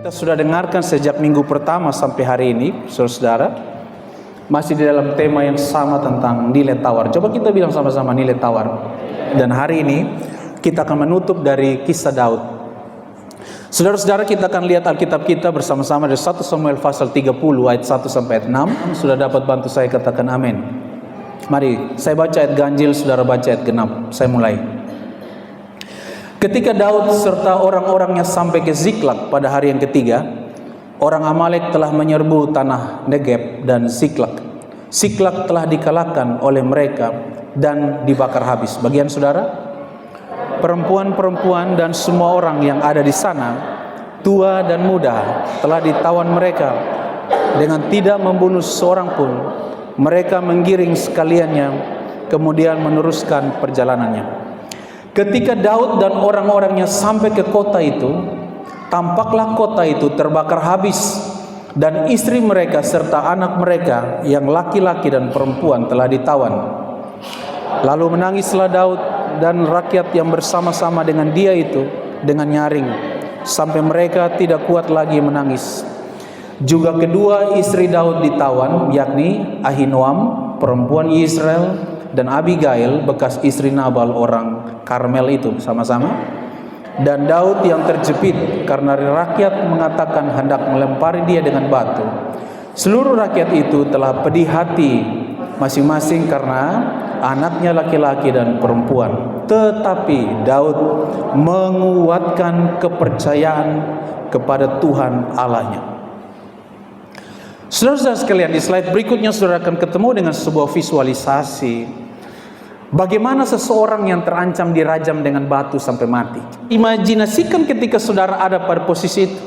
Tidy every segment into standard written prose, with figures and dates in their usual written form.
Kita sudah dengarkan sejak minggu pertama sampai hari ini, saudara-saudara, masih di dalam tema yang sama tentang nilai tawar. Coba kita bilang sama-sama nilai tawar. Dan hari ini kita akan menutup dari kisah Daud. Saudara-saudara, kita akan lihat Alkitab kita bersama-sama dari 1 Samuel pasal 30 ayat 1 sampai ayat 6. Sudah dapat bantu saya katakan amin. Mari, saya baca ayat ganjil, saudara baca ayat genap. Saya mulai. Ketika Daud serta orang-orangnya sampai ke Ziklag pada hari yang ketiga, orang Amalek telah menyerbu tanah Negeb dan Ziklag. Ziklag telah dikalahkan oleh mereka dan dibakar habis. Bagian saudara, perempuan-perempuan dan semua orang yang ada di sana, tua dan muda, telah ditawan mereka dengan tidak membunuh seorang pun. Mereka menggiring sekaliannya, kemudian meneruskan perjalanannya. Ketika Daud dan orang-orangnya sampai ke kota itu, tampaklah kota itu terbakar habis, dan istri mereka serta anak mereka yang laki-laki dan perempuan telah ditawan. Lalu menangislah Daud dan rakyat yang bersama-sama dengan dia itu dengan nyaring, sampai mereka tidak kuat lagi menangis. Juga kedua istri Daud ditawan, yakni Ahinoam, perempuan Israel, dan Abigail, bekas istri Nabal orang Karmel itu sama-sama. Dan Daud yang terjepit karena rakyat mengatakan hendak melempari dia dengan batu. Seluruh rakyat itu telah pedih hati masing-masing karena anaknya laki-laki dan perempuan. Tetapi Daud menguatkan kepercayaan kepada Tuhan Allahnya. Saudara-saudara sekalian, di slide berikutnya saudara akan ketemu dengan sebuah visualisasi bagaimana seseorang yang terancam dirajam dengan batu sampai mati. Imajinasikan ketika saudara ada pada posisi itu.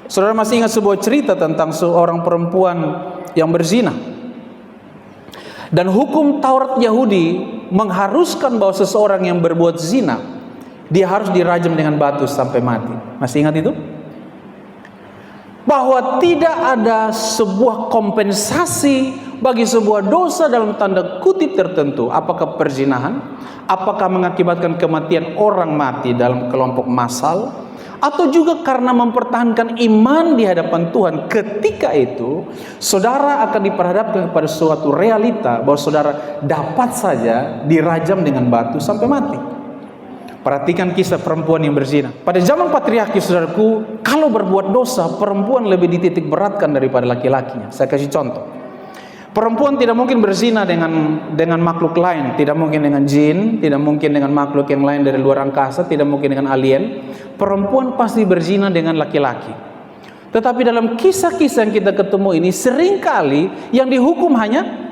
Saudara masih ingat sebuah cerita tentang seorang perempuan yang berzina. Dan hukum Taurat Yahudi mengharuskan bahwa seseorang yang berbuat zina, dia harus dirajam dengan batu sampai mati. Masih ingat itu? Bahwa tidak ada sebuah kompensasi bagi sebuah dosa dalam tanda kutip tertentu. Apakah perzinahan, apakah mengakibatkan kematian orang mati dalam kelompok massal, atau juga karena mempertahankan iman di hadapan Tuhan. Ketika itu saudara akan diperhadapkan kepada suatu realita bahwa saudara dapat saja dirajam dengan batu sampai mati. Perhatikan kisah perempuan yang berzina. Pada zaman patriarki, saudaraku, kalau berbuat dosa, perempuan lebih dititik beratkan daripada laki-lakinya. Saya kasih contoh. Perempuan tidak mungkin berzina dengan makhluk lain, tidak mungkin dengan jin, tidak mungkin dengan makhluk yang lain dari luar angkasa, tidak mungkin dengan alien. Perempuan pasti berzina dengan laki-laki. Tetapi dalam kisah-kisah yang kita ketemu ini, seringkali yang dihukum hanya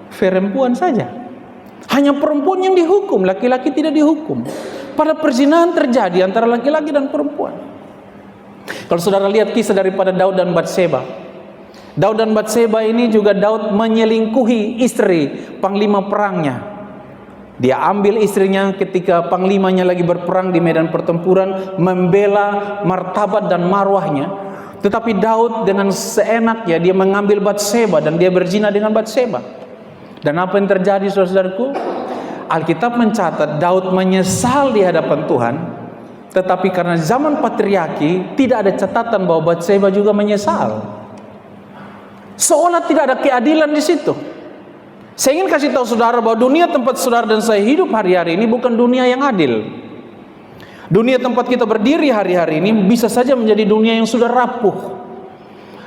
perempuan saja. Hanya perempuan yang dihukum, laki-laki tidak dihukum. Pada perzinahan terjadi antara laki-laki dan perempuan. Kalau saudara lihat kisah daripada Daud dan Batseba. Daud dan Batseba ini juga Daud menyelingkuhi istri panglima perangnya. Dia ambil istrinya ketika panglimanya lagi berperang di medan pertempuran, membela martabat dan marwahnya. Tetapi Daud dengan seenaknya dia mengambil Batseba dan dia berzina dengan Batseba. Dan apa yang terjadi, saudara-saudaraku? Alkitab mencatat Daud menyesal di hadapan Tuhan, tetapi karena zaman patriarki tidak ada catatan bahwa Batseba juga menyesal. Seolah tidak ada keadilan di situ. Saya ingin kasih tahu saudara bahwa dunia tempat saudara dan saya hidup hari-hari ini bukan dunia yang adil. Dunia tempat kita berdiri hari-hari ini bisa saja menjadi dunia yang sudah rapuh.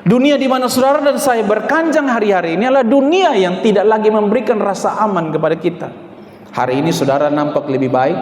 Dunia di mana saudara dan saya berkanjang hari-hari ini adalah dunia yang tidak lagi memberikan rasa aman kepada kita. Hari ini saudara nampak lebih baik,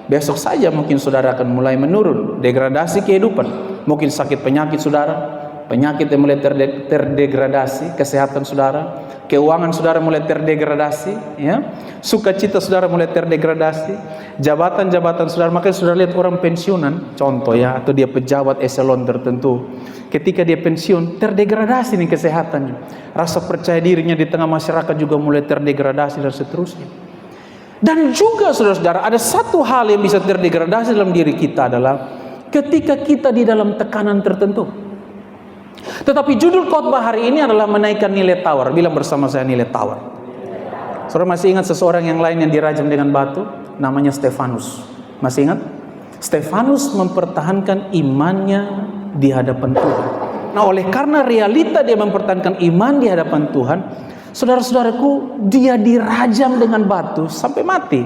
besok saja mungkin saudara akan mulai menurun, degradasi kehidupan. Mungkin sakit penyakit saudara, penyakit yang mulai terdegradasi, kesehatan saudara, keuangan saudara mulai terdegradasi, ya, sukacita saudara mulai terdegradasi, jabatan-jabatan saudara. Makanya saudara lihat orang pensiunan, contoh ya, atau dia pejabat eselon tertentu, ketika dia pensiun terdegradasi nih kesehatannya, rasa percaya dirinya di tengah masyarakat juga mulai terdegradasi dan seterusnya. Dan juga saudara-saudara, ada satu hal yang bisa terdegradasi dalam diri kita adalah ketika kita di dalam tekanan tertentu. Tetapi judul khotbah hari ini adalah menaikkan nilai tawar. Bilang bersama saya nilai tawar. Saudara masih ingat seseorang yang lain yang dirajam dengan batu? Namanya Stefanus. Masih ingat? Stefanus mempertahankan imannya di hadapan Tuhan. Nah, oleh karena realita dia mempertahankan iman di hadapan Tuhan, saudara-saudaraku, dia dirajam dengan batu sampai mati.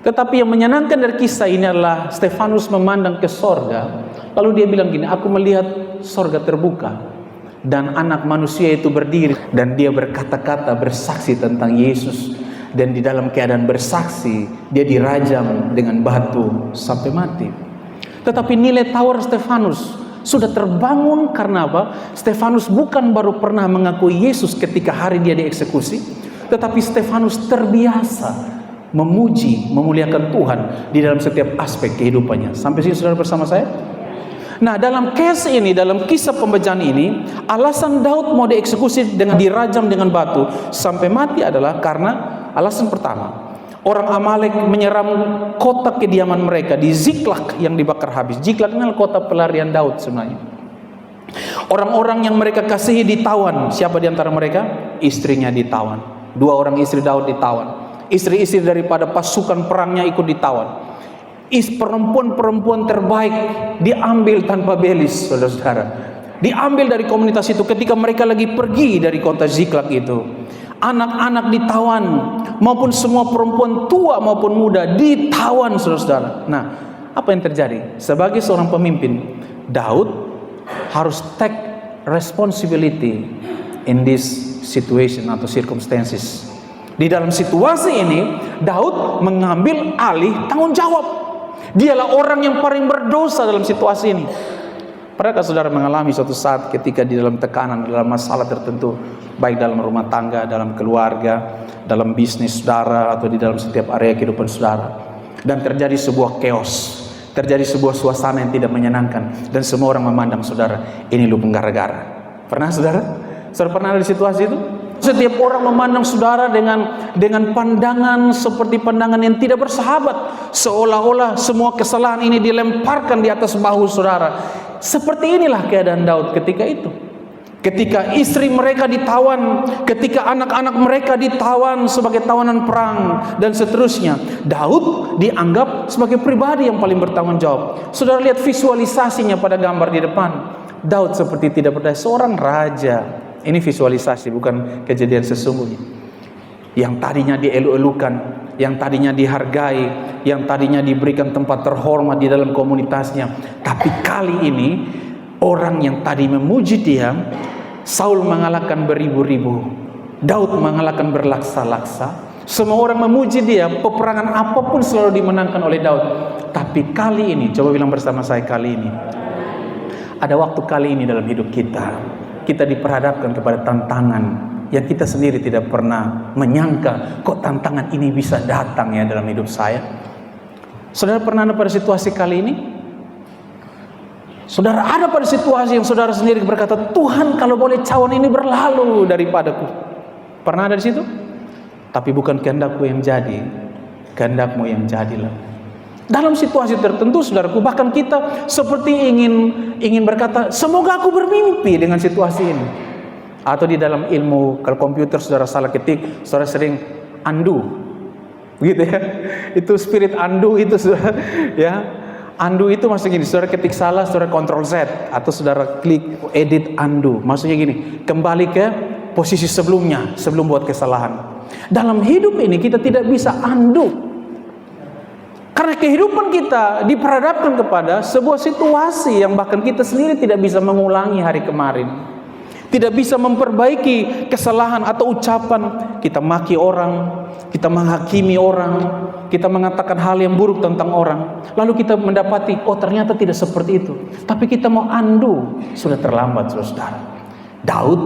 Tetapi yang menyenangkan dari kisah ini adalah Stefanus memandang ke sorga, lalu dia bilang gini, aku melihat sorga terbuka dan anak manusia itu berdiri, dan dia berkata-kata, bersaksi tentang Yesus, dan di dalam keadaan bersaksi dia dirajam dengan batu sampai mati. Tetapi nilai tawar Stefanus sudah terbangun karena apa? Stefanus bukan baru pernah mengakui Yesus ketika hari dia dieksekusi, tetapi Stefanus terbiasa memuji, memuliakan Tuhan di dalam setiap aspek kehidupannya. Sampai sini saudara bersama saya? Nah, dalam case ini, dalam kisah pembejaan ini, alasan Daud mau dieksekusi dengan dirajam dengan batu sampai mati adalah karena alasan pertama, orang Amalek menyerang kota kediaman mereka di Ziklag yang dibakar habis. Ziklag adalah kota pelarian Daud sebenarnya. Orang-orang yang mereka kasihi ditawan. Siapa di antara mereka? Istrinya ditawan. 2 orang istri Daud ditawan. Istri-istri daripada pasukan perangnya ikut ditawan. Perempuan-perempuan terbaik diambil tanpa belis, saudara-saudara. Diambil dari komunitas itu ketika mereka lagi pergi dari kota Ziklag itu. Anak-anak ditawan, maupun semua perempuan tua maupun muda ditawan, saudara-saudara. Nah, apa yang terjadi? Sebagai seorang pemimpin, Daud harus take responsibility in this situation atau circumstances. Di dalam situasi ini, Daud mengambil alih tanggung jawab. Dialah orang yang paling berdosa dalam situasi ini. Pernahkah saudara mengalami suatu saat ketika di dalam tekanan, dalam masalah tertentu, baik dalam rumah tangga, dalam keluarga, dalam bisnis saudara, atau di dalam setiap area kehidupan saudara, dan terjadi sebuah chaos, terjadi sebuah suasana yang tidak menyenangkan, dan semua orang memandang saudara, ini lu penggara-gara. Pernah saudara? Saudara pernah ada di situasi itu? Setiap orang memandang saudara dengan pandangan seperti pandangan yang tidak bersahabat, seolah-olah semua kesalahan ini dilemparkan di atas bahu saudara. Seperti inilah keadaan Daud ketika itu. Ketika istri mereka ditawan, ketika anak-anak mereka ditawan sebagai tawanan perang, dan seterusnya, Daud dianggap sebagai pribadi yang paling bertanggung jawab. Saudara lihat visualisasinya pada gambar di depan. Daud seperti tidak berdaya, seorang raja. Ini visualisasi, bukan kejadian sesungguhnya. Yang tadinya dielu-elukan, yang tadinya dihargai, yang tadinya diberikan tempat terhormat di dalam komunitasnya. Tapi kali ini, orang yang tadi memuji dia, Saul mengalahkan beribu-ribu, Daud mengalahkan berlaksa-laksa. Semua orang memuji dia, peperangan apapun selalu dimenangkan oleh Daud. Tapi kali ini, coba bilang bersama saya, kali ini. Ada waktu kali ini dalam hidup kita diperhadapkan kepada tantangan yang kita sendiri tidak pernah menyangka, kok tantangan ini bisa datang ya dalam hidup saya. Saudara pernah ada pada situasi kali ini? Saudara ada pada situasi yang saudara sendiri berkata, Tuhan kalau boleh cawan ini berlalu daripadaku. Pernah ada di situ? Tapi bukan kehendakku yang jadi, kehendakmu yang jadilah. Dalam situasi tertentu, saudaraku, bahkan kita seperti ingin berkata, semoga aku bermimpi dengan situasi ini. Atau di dalam ilmu kalau komputer saudara salah ketik, saudara sering undo, gitu ya. Itu spirit undo itu, saudara, ya. Undo itu maksudnya gini, saudara ketik salah, saudara Ctrl Z, atau saudara klik edit undo. Maksudnya gini, kembali ke posisi sebelumnya, sebelum buat kesalahan. Dalam hidup ini kita tidak bisa undo. Karena kehidupan kita diperhadapkan kepada sebuah situasi yang bahkan kita sendiri tidak bisa mengulangi hari kemarin. Tidak bisa memperbaiki kesalahan atau ucapan. Kita maki orang, kita menghakimi orang, kita mengatakan hal yang buruk tentang orang. Lalu kita mendapati, oh ternyata tidak seperti itu. Tapi kita mau undo, sudah terlambat, saudara. Daud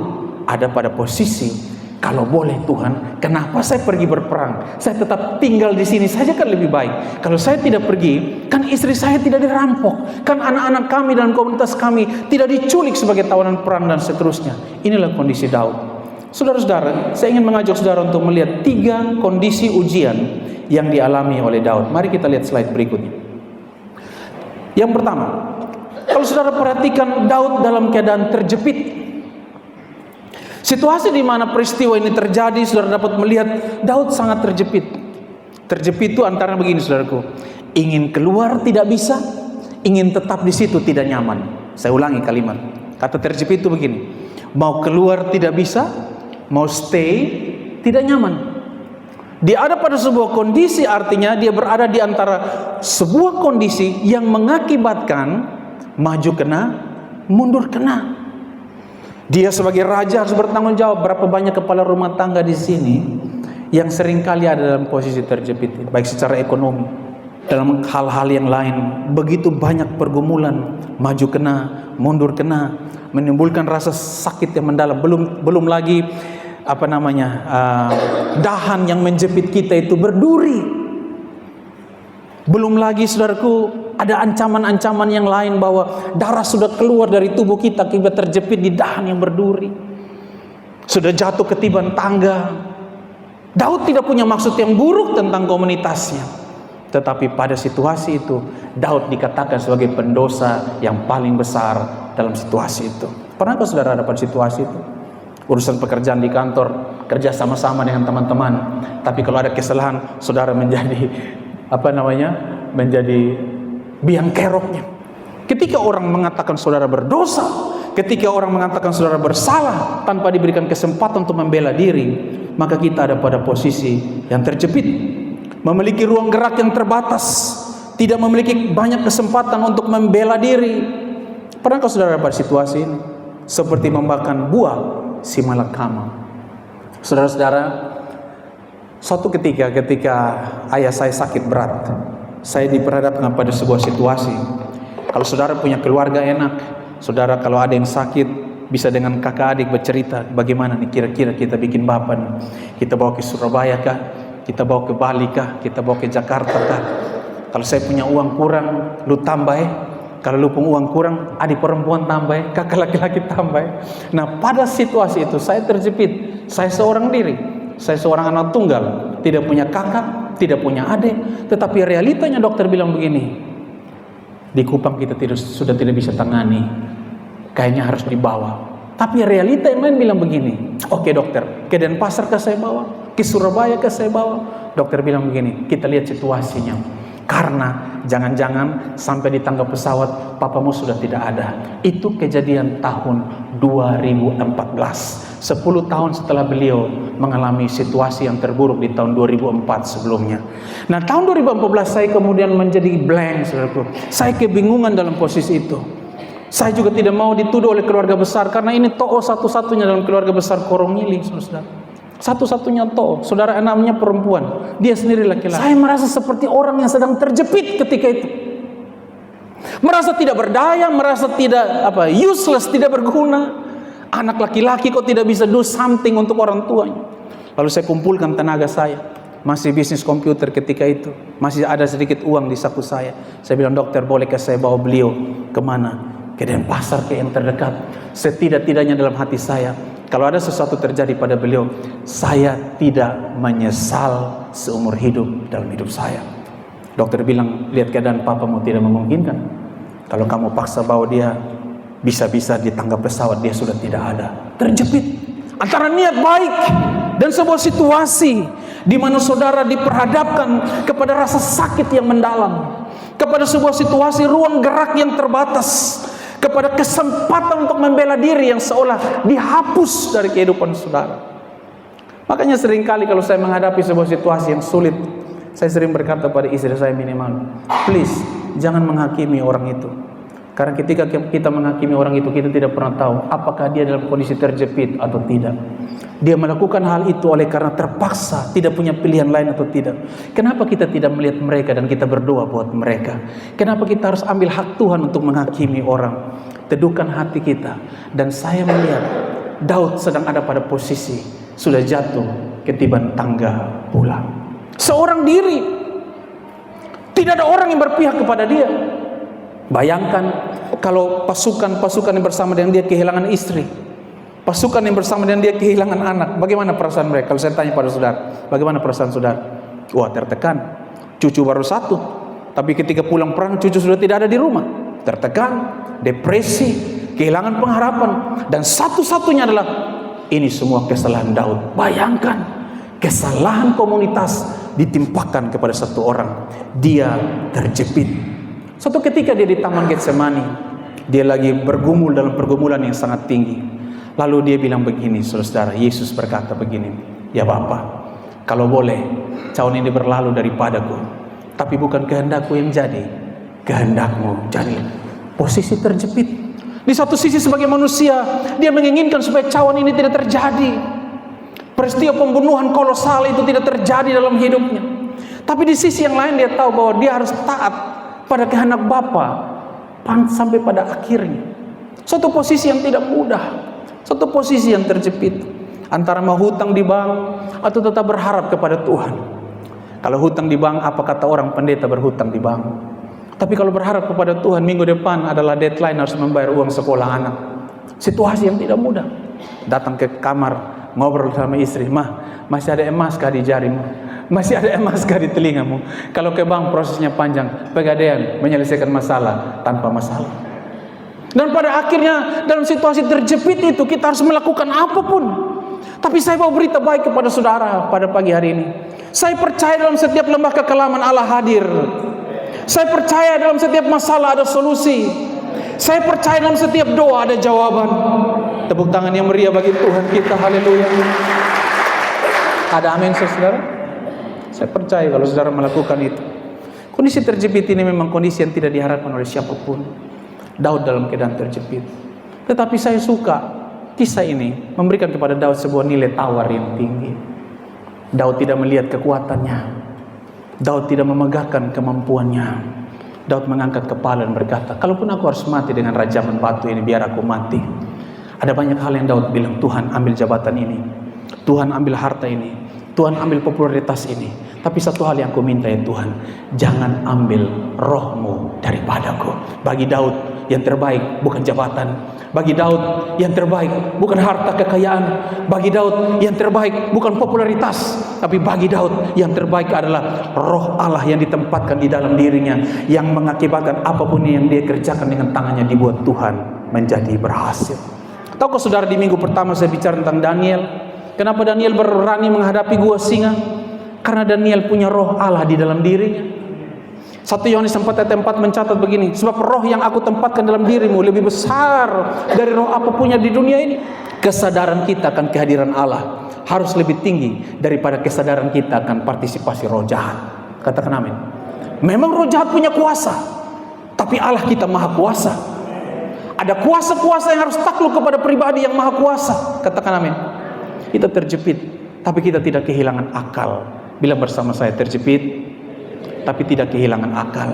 ada pada posisi, kalau boleh Tuhan, kenapa saya pergi berperang? Saya tetap tinggal di sini saja kan lebih baik. Kalau saya tidak pergi, kan istri saya tidak dirampok, kan anak-anak kami dan komunitas kami tidak diculik sebagai tawanan perang dan seterusnya. Inilah kondisi Daud. Saudara-saudara, saya ingin mengajak saudara untuk melihat 3 kondisi ujian yang dialami oleh Daud. Mari kita lihat slide berikutnya. Yang pertama, kalau saudara perhatikan Daud dalam keadaan terjepit. Situasi di mana peristiwa ini terjadi, saudara dapat melihat Daud sangat terjepit. Terjepit itu antara begini, saudaraku. Ingin keluar tidak bisa, ingin tetap di situ tidak nyaman. Saya ulangi kalimat. Kata terjepit itu begini. Mau keluar tidak bisa, mau stay tidak nyaman. Dia ada pada sebuah kondisi, artinya dia berada di antara sebuah kondisi yang mengakibatkan maju kena, mundur kena. Dia sebagai raja harus bertanggung jawab. Berapa banyak kepala rumah tangga di sini yang seringkali ada dalam posisi terjepit, baik secara ekonomi, dalam hal-hal yang lain. Begitu banyak pergumulan, maju kena, mundur kena, menimbulkan rasa sakit yang mendalam. Belum lagi dahan yang menjepit kita itu berduri. Belum lagi saudaraku, ada ancaman-ancaman yang lain bahwa darah sudah keluar dari tubuh kita akibat terjepit di dahan yang berduri. Sudah jatuh ketiban tangga. Daud tidak punya maksud yang buruk tentang komunitasnya, tetapi pada situasi itu Daud dikatakan sebagai pendosa yang paling besar dalam situasi itu. Pernahkah saudara dapat situasi itu? Urusan pekerjaan di kantor, kerja sama-sama dengan teman-teman, tapi kalau ada kesalahan, saudara menjadi menjadi biang keroknya. Ketika orang mengatakan saudara berdosa, ketika orang mengatakan saudara bersalah tanpa diberikan kesempatan untuk membela diri, maka kita ada pada posisi yang terjepit, memiliki ruang gerak yang terbatas, tidak memiliki banyak kesempatan untuk membela diri. Pernahkah saudara pada situasi ini? Seperti memakan buah si malakama. Saudara-saudara, suatu ketika ayah saya sakit berat, saya diperhadapkan pada sebuah situasi. Kalau saudara punya keluarga enak, saudara kalau ada yang sakit bisa dengan kakak adik bercerita, bagaimana nih kira-kira kita bikin bapak nih. Kita bawa ke Surabaya kah? Kita bawa ke Bali kah? Kita bawa ke Jakarta kah? Kalau saya punya uang kurang, lu tambah ya. Kalau lu punya uang kurang, adik perempuan tambah ya, kakak laki-laki tambah ya. Nah, pada situasi itu saya terjepit. Saya seorang diri, saya seorang anak tunggal, tidak punya kakak, tidak punya adik. Tetapi realitanya dokter bilang begini, di Kupang kita sudah tidak bisa tangani, kayaknya harus dibawa. Tapi realita yang lain bilang begini, oke dokter, ke Denpasar ke saya bawa, ke Surabaya ke saya bawa. Dokter bilang begini, kita lihat situasinya. Karena jangan-jangan sampai di tangga pesawat papamu sudah tidak ada. Itu kejadian tahun 2014, 10 tahun setelah beliau mengalami situasi yang terburuk di tahun 2004 sebelumnya. Nah, tahun 2014 saya kemudian menjadi blank, saudaraku. Saya kebingungan dalam posisi itu. Saya juga tidak mau dituduh oleh keluarga besar, karena ini tokoh satu-satunya dalam keluarga besar Korongili, saudara. Satu-satunya toh, saudara enamnya perempuan, dia sendiri laki-laki. Saya merasa seperti orang yang sedang terjepit ketika itu. Merasa tidak berdaya, merasa tidak useless, tidak berguna. Anak laki-laki kok tidak bisa do something untuk orang tuanya. Lalu saya kumpulkan tenaga saya, masih bisnis komputer ketika itu, masih ada sedikit uang di saku saya. Saya bilang, dokter bolehkah saya bawa beliau kemana? Ke Denpasar, ke yang terdekat. Setidak-tidaknya dalam hati saya, kalau ada sesuatu terjadi pada beliau, saya tidak menyesal seumur hidup dalam hidup saya. Dokter bilang, lihat keadaan papamu tidak memungkinkan. Kalau kamu paksa bawa dia, bisa-bisa di tangga pesawat dia sudah tidak ada. Terjepit antara niat baik dan sebuah situasi di mana saudara diperhadapkan kepada rasa sakit yang mendalam, kepada sebuah situasi ruang gerak yang terbatas, kepada kesempatan untuk membela diri yang seolah dihapus dari kehidupan saudara. Makanya seringkali kalau saya menghadapi sebuah situasi yang sulit, saya sering berkata pada istri saya minimal, please jangan menghakimi orang itu. Karena ketika kita menghakimi orang itu, kita tidak pernah tahu apakah dia dalam kondisi terjepit atau tidak. Dia melakukan hal itu oleh karena terpaksa, tidak punya pilihan lain atau tidak. Kenapa kita tidak melihat mereka dan kita berdoa buat mereka? Kenapa kita harus ambil hak Tuhan untuk menghakimi orang? Teduhkan hati kita. Dan saya melihat Daud sedang ada pada posisi sudah jatuh ketiban tangga pulang. Seorang diri, tidak ada orang yang berpihak kepada dia. Bayangkan kalau pasukan yang bersama dengan dia kehilangan istri, pasukan yang bersama dengan dia kehilangan anak, bagaimana perasaan mereka? Kalau saya tanya pada saudara, bagaimana perasaan saudara? Wah, tertekan. Cucu baru satu, tapi ketika pulang perang cucu sudah tidak ada di rumah. Tertekan, depresi, kehilangan pengharapan, dan satu-satunya adalah ini semua kesalahan Daud. Bayangkan, kesalahan komunitas ditimpakan kepada satu orang. Dia terjepit. Suatu ketika dia di Taman Getsemani, Dia lagi bergumul dalam pergumulan yang sangat tinggi. Lalu dia bilang begini, saudara, Yesus berkata begini, ya Bapa, kalau boleh cawan ini berlalu daripadaku, tapi bukan kehendakku yang jadi, kehendakmu jadi. Posisi terjepit. Di satu sisi sebagai manusia, dia menginginkan supaya cawan ini tidak terjadi. Peristiwa pembunuhan kolosal itu tidak terjadi dalam hidupnya. Tapi di sisi yang lain dia tahu bahwa dia harus taat pada kehendak Bapa sampai pada akhirnya. Suatu posisi yang tidak mudah. Satu posisi yang terjepit antara mau hutang di bank atau tetap berharap kepada Tuhan. Kalau hutang di bank, apa kata orang pendeta berhutang di bank? Tapi kalau berharap kepada Tuhan, minggu depan adalah deadline harus membayar uang sekolah anak. Situasi yang tidak mudah. Datang ke kamar, ngobrol sama istri, masih ada emas kah di jarimu? Masih ada emas kah di telingamu? Kalau ke bank prosesnya panjang, pegadaian menyelesaikan masalah tanpa masalah. Dan pada akhirnya dalam situasi terjepit itu kita harus melakukan apapun. Tapi saya mau berita baik kepada saudara pada pagi hari ini. Saya percaya dalam setiap lembah kekelaman Allah hadir. Saya percaya dalam setiap masalah ada solusi. Saya percaya dalam setiap doa ada jawaban. Tepuk tangan yang meriah bagi Tuhan kita. Haleluya. Ada amin saudara? Saya percaya kalau saudara melakukan itu. Kondisi terjepit ini memang kondisi yang tidak diharapkan oleh siapapun. Daud dalam keadaan terjepit. Tetapi saya suka kisah ini memberikan kepada Daud sebuah nilai tawar yang tinggi. Daud tidak melihat kekuatannya. Daud tidak memegahkan kemampuannya. Daud mengangkat kepala dan berkata, kalaupun aku harus mati dengan rajaman batu ini, biar aku mati. Ada banyak hal yang Daud bilang, Tuhan ambil jabatan ini, Tuhan ambil harta ini, Tuhan ambil popularitas ini. Tapi satu hal yang aku minta ya Tuhan, jangan ambil rohmu daripadaku. Bagi Daud yang terbaik bukan jabatan. Bagi Daud yang terbaik bukan harta kekayaan. Bagi Daud yang terbaik bukan popularitas. Tapi bagi Daud yang terbaik adalah roh Allah yang ditempatkan di dalam dirinya, yang mengakibatkan apapun yang dia kerjakan dengan tangannya dibuat Tuhan menjadi berhasil. Tahukah saudara, di minggu pertama saya bicara tentang Daniel. Kenapa Daniel berani menghadapi gua singa? Karena Daniel punya roh Allah di dalam dirinya. 1 Yohanes 4 ayat 4 mencatat begini, sebab roh yang aku tempatkan dalam dirimu lebih besar dari roh apapun di dunia ini. Kesadaran kita akan kehadiran Allah harus lebih tinggi daripada kesadaran kita akan partisipasi roh jahat. Katakan amin. Memang roh jahat punya kuasa, tapi Allah kita maha kuasa. Ada kuasa-kuasa yang harus takluk kepada pribadi yang maha kuasa. Katakan amin. Kita terjepit, tapi kita tidak kehilangan akal. Bilang bersama saya, terjepit tapi tidak kehilangan akal.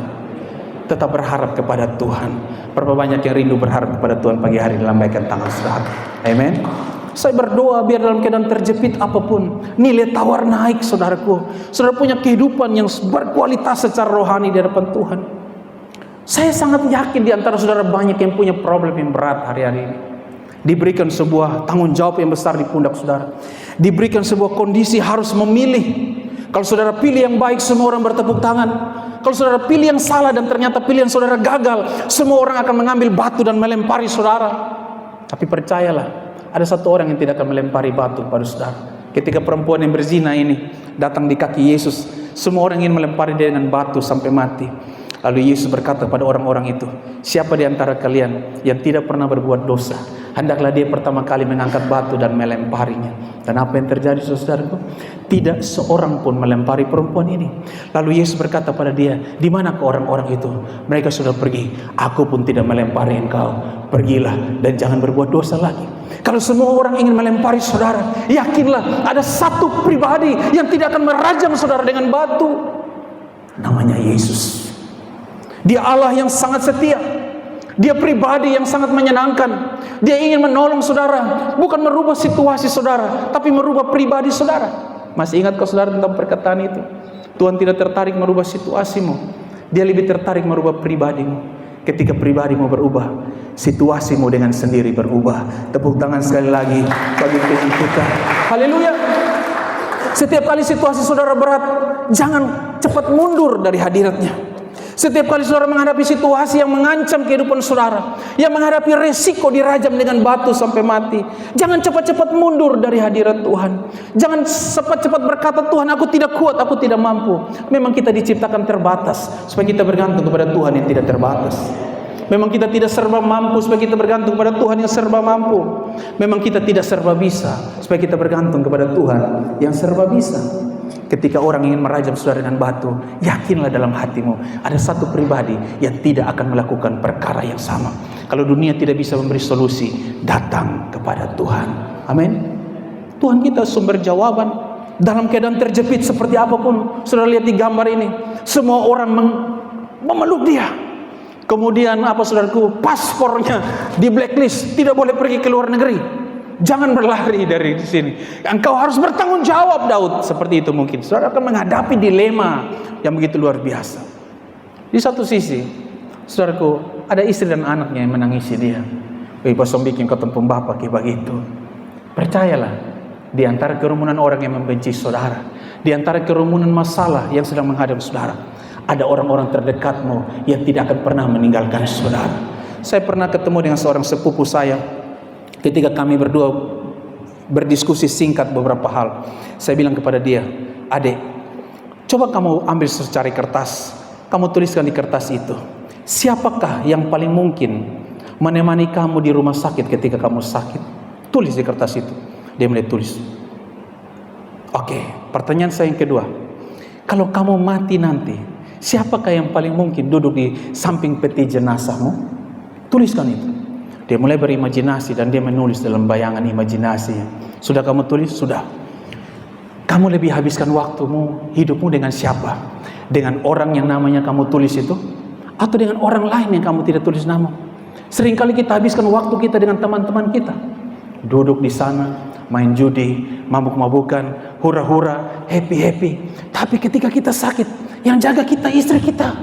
Tetap berharap kepada Tuhan. Berapa banyak yang rindu berharap kepada Tuhan pagi hari, lambaikan tangan saudara. Amen. Saya berdoa biar dalam keadaan terjepit apapun, nilai tawar naik saudaraku. Saudara punya kehidupan yang berkualitas secara rohani di hadapan Tuhan. Saya sangat yakin di antara saudara banyak yang punya problem yang berat hari-hari ini. Diberikan sebuah tanggung jawab yang besar di pundak saudara. Diberikan sebuah kondisi harus memilih. Kalau saudara pilih yang baik, semua orang bertepuk tangan. Kalau saudara pilih yang salah dan ternyata pilihan saudara gagal, semua orang akan mengambil batu dan melempari saudara. Tapi percayalah, ada satu orang yang tidak akan melempari batu pada saudara. Ketika perempuan yang berzina ini datang di kaki Yesus, semua orang ingin melempari dia dengan batu sampai mati. Lalu Yesus berkata pada orang-orang itu, siapa di antara kalian yang tidak pernah berbuat dosa, hendaklah dia pertama kali mengangkat batu dan melemparinya. Dan apa yang terjadi saudaraku? Tidak seorang pun melempari perempuan ini. Lalu Yesus berkata pada dia, di mana ke orang-orang itu? Mereka sudah pergi. Aku pun tidak melempari engkau. Pergilah dan jangan berbuat dosa lagi. Kalau semua orang ingin melempari saudara, yakinlah ada satu pribadi yang tidak akan merajam saudara dengan batu. Namanya Yesus. Dia Allah yang sangat setia. Dia pribadi yang sangat menyenangkan. Dia ingin menolong saudara, bukan merubah situasi saudara, tapi merubah pribadi saudara. Masih ingatkah saudara tentang perkataan itu? Tuhan tidak tertarik merubah situasimu, Dia lebih tertarik merubah pribadimu. Ketika pribadimu berubah, situasimu dengan sendiri berubah. Tepuk tangan sekali lagi bagi Tuhan kita. Haleluya. Setiap kali situasi saudara berat, jangan cepat mundur dari hadiratnya. Setiap kali saudara menghadapi situasi yang mengancam kehidupan saudara, yang menghadapi resiko dirajam dengan batu sampai mati, jangan cepat-cepat mundur dari hadirat Tuhan. Jangan cepat-cepat berkata, Tuhan aku tidak kuat, aku tidak mampu. Memang kita diciptakan terbatas, supaya kita bergantung kepada Tuhan yang tidak terbatas. Memang kita tidak serba mampu supaya kita bergantung kepada Tuhan yang serba mampu. Memang kita tidak serba bisa supaya kita bergantung kepada Tuhan yang serba bisa. Ketika orang ingin merajam saudara dengan batu, yakinlah dalam hatimu ada satu pribadi yang tidak akan melakukan perkara yang sama. Kalau dunia tidak bisa memberi solusi, datang kepada Tuhan. Amin. Tuhan kita sumber jawaban. Dalam keadaan terjepit seperti apapun, saudara lihat di gambar ini, semua orang memeluk dia. Kemudian apa saudaraku, paspornya di blacklist, tidak boleh pergi ke luar negeri. Jangan berlari dari sini. Engkau harus bertanggung jawab, Daud. Seperti itu mungkin. Saudara akan menghadapi dilema yang begitu luar biasa. Di satu sisi, saudaraku, ada istri dan anaknya yang menangisi dia. Pasong bikin kau tempung bapak kayak begitu. Percayalah, di antara kerumunan orang yang membenci saudara, di antara kerumunan masalah yang sedang menghadapi saudara, ada orang-orang terdekatmu yang tidak akan pernah meninggalkan saudara. Saya pernah ketemu dengan seorang sepupu saya. Ketika kami berdua berdiskusi singkat beberapa hal, saya bilang kepada dia, "Adek, coba kamu ambil secari kertas, kamu tuliskan di kertas itu, siapakah yang paling mungkin menemani kamu di rumah sakit ketika kamu sakit? Tulis di kertas itu." Dia mulai tulis. Oke, pertanyaan saya yang kedua, kalau kamu mati nanti, siapakah yang paling mungkin duduk di samping peti jenazahmu? Tuliskan itu. Dia mulai berimajinasi dan dia menulis dalam bayangan imajinasinya. Sudah kamu tulis? Sudah. Kamu lebih habiskan waktumu, hidupmu dengan siapa? Dengan orang yang namanya kamu tulis itu? Atau dengan orang lain yang kamu tidak tulis nama? Seringkali kita habiskan waktu kita dengan teman-teman kita. Duduk di sana, main judi, mabuk-mabukan, hura-hura, happy-happy. Tapi ketika kita sakit, yang jaga kita istri kita,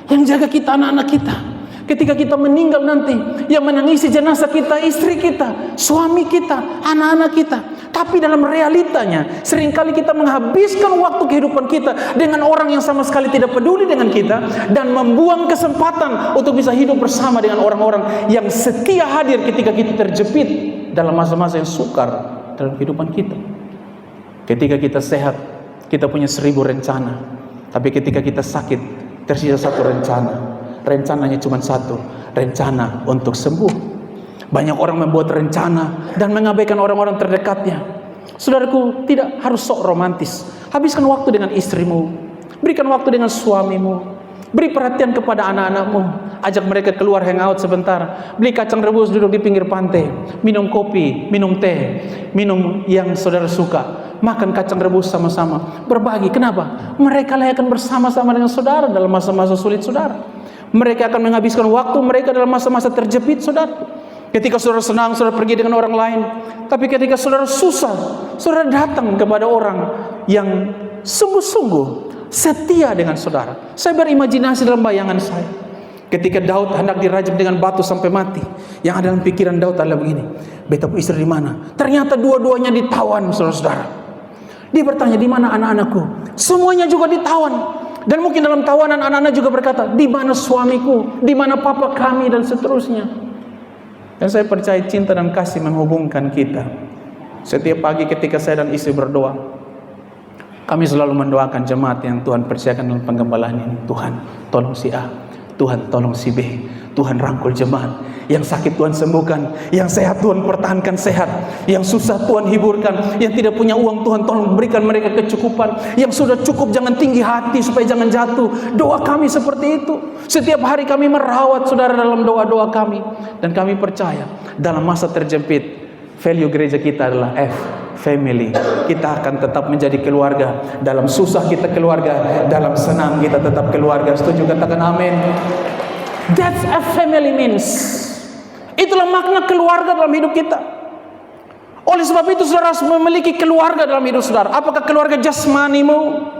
yang jaga kita anak-anak kita. Ketika kita meninggal nanti, yang menangisi jenazah kita istri kita, suami kita, anak-anak kita. Tapi dalam realitanya, seringkali kita menghabiskan waktu kehidupan kita dengan orang yang sama sekali tidak peduli dengan kita, dan membuang kesempatan untuk bisa hidup bersama dengan orang-orang yang setia hadir ketika kita terjepit dalam masa-masa yang sukar dalam kehidupan kita. Ketika kita sehat, kita punya 1000 rencana. Tapi ketika kita sakit, tersisa satu rencana. Rencananya cuma satu, rencana untuk sembuh. Banyak orang membuat rencana dan mengabaikan orang-orang terdekatnya. Saudaraku, tidak harus sok romantis. Habiskan waktu dengan istrimu, berikan waktu dengan suamimu, beri perhatian kepada anak-anakmu, ajak mereka keluar hangout sebentar, beli kacang rebus, duduk di pinggir pantai, minum kopi, minum teh, minum yang saudara suka, makan kacang rebus sama-sama, berbagi. Kenapa? Mereka lah akan bersama-sama dengan saudara dalam masa-masa sulit saudara. Mereka akan menghabiskan waktu mereka dalam masa-masa terjepit saudara. Ketika saudara senang, saudara pergi dengan orang lain. Tapi ketika saudara susah, saudara datang kepada orang yang sungguh-sungguh setia dengan saudara. Saya berimajinasi dalam bayangan saya, ketika Daud hendak dirajam dengan batu sampai mati, yang ada dalam pikiran Daud adalah begini, betapu istri di mana? Ternyata dua-duanya ditawan, saudara-saudara. Dia bertanya, di mana anak-anakku? Semuanya juga ditawan. Dan mungkin dalam tawanan anak-anak juga berkata, di mana suamiku? Di mana papa kami? Dan seterusnya. Dan saya percaya cinta dan kasih menghubungkan kita. Setiap pagi ketika saya dan istri berdoa, kami selalu mendoakan jemaat yang Tuhan percayakan dalam penggembalaan ini. Tuhan tolong si A, Tuhan tolong si B, Tuhan rangkul jemaat. Yang sakit Tuhan sembuhkan, yang sehat Tuhan pertahankan sehat, yang susah Tuhan hiburkan, yang tidak punya uang Tuhan tolong berikan mereka kecukupan, yang sudah cukup jangan tinggi hati supaya jangan jatuh. Doa kami seperti itu. Setiap hari kami merawat saudara dalam doa-doa kami. Dan kami percaya dalam masa terjepit, value gereja kita adalah F, family. Kita akan tetap menjadi keluarga. Dalam susah kita keluarga, dalam senang kita tetap keluarga. Setuju? Katakan amin. That's a family means. Itulah makna keluarga dalam hidup kita. Oleh sebab itu saudara harus memiliki keluarga dalam hidup saudara. Apakah keluarga jasmanimu